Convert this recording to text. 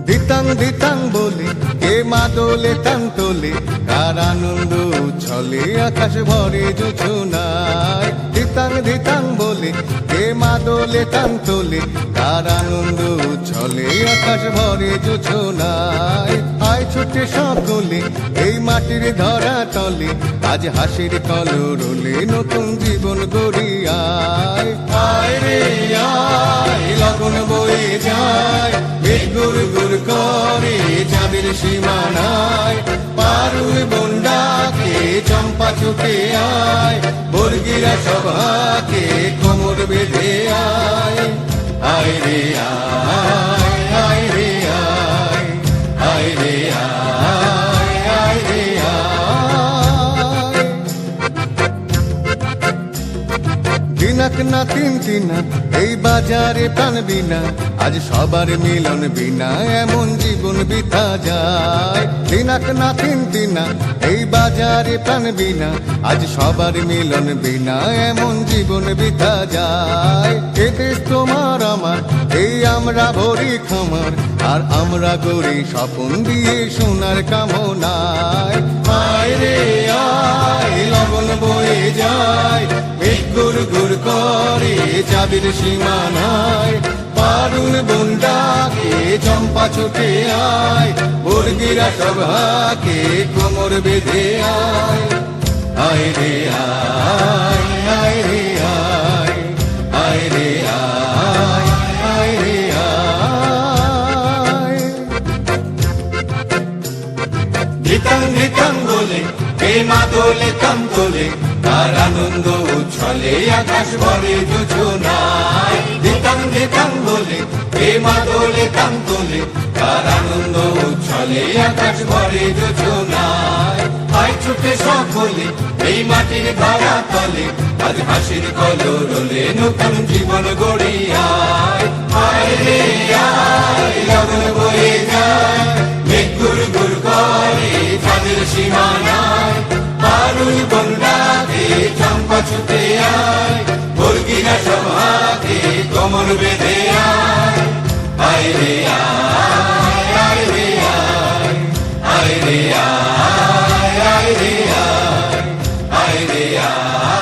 দিতাং দিতাং বলে কে মাদলে টান তোলে, কার আনন্দ উচ্ছলে আকাশ ভরে জোছনায়। দিতাং দিতাং বলে কে মাদলে টান তোলে, কার আনন্দ উচ্ছলে আকাশ ভরে জোছনায়। আয় ছুটে সকলে এই মাটির ধরা তলে, আজ হাসির কলরলে নতুন জীবন গড়ি আয়। আয় রে আয়, লগন বয়ে যায়, মেঘ গুর গুর করে চাঁদের সীমানায়। পারুল বন্ডাকে চম্পা ছুটে আয়, বর্গিরা সভাকে কোমর বেঁধে আয়। আয় রে আয়, আয় রে আয়, আয় রে আয়, আয় রে আয়। দিনাক না তিন তিনা এই বাজারে প্রাণ বিনা, আজ সবার মিলন বিনা এমন জীবন বিতা যায়। দিনাক না তিন তিনা এই বাজারে প্রাণ বিনা, আজ সবার মিলন বিনা এমন জীবন বিতা যায়। এ দেশ তোমার আমার, এই আমরা ভরি খামার, আর আমরা গড়ি স্বপন দিয়ে সোনার কামনায়। আয় রে আয়, লগন বয়ে যায়, মেঘ গুর গুর করে চাঁদের সীমানায়। পারুল বন্ডাকে চম্পা ছুটে আয়, বর্গিরা সভাকে কোমর বেঁধে আয়। আয় রে আয়, আয় রে আয়, আয় রে আয়, আয় রে আয়। ধিতাং ধিতাং বলে কে মাদলে টান তোলে, তার আনন্দ উচ্ছলে আকাশ ভরে জোছনায়। ধিতাং ধিতাং বলে কে মাদলে টান তোলে, তার আনন্দ উচ্ছলে আকাশ ভরে জোছনায়। আয় ছুটে সকলে এই মাটির ধরা তলে, আজ হাসির কলরলে নতুন জীবন গড়ি আয়। আয় রে আয়, লগন বয়ে যায়, মেঘ গুর গুর করে চাঁদের সীমানায়। পারুল বন্ডাকে চম্পা ছুটে আয়, বর্গিরা সভাকে কোমর বেঁধে আয়। আয় রে আয়, আয় রে আয়, আয় রে আয়, আয় রে আয়, আয় রে আয়।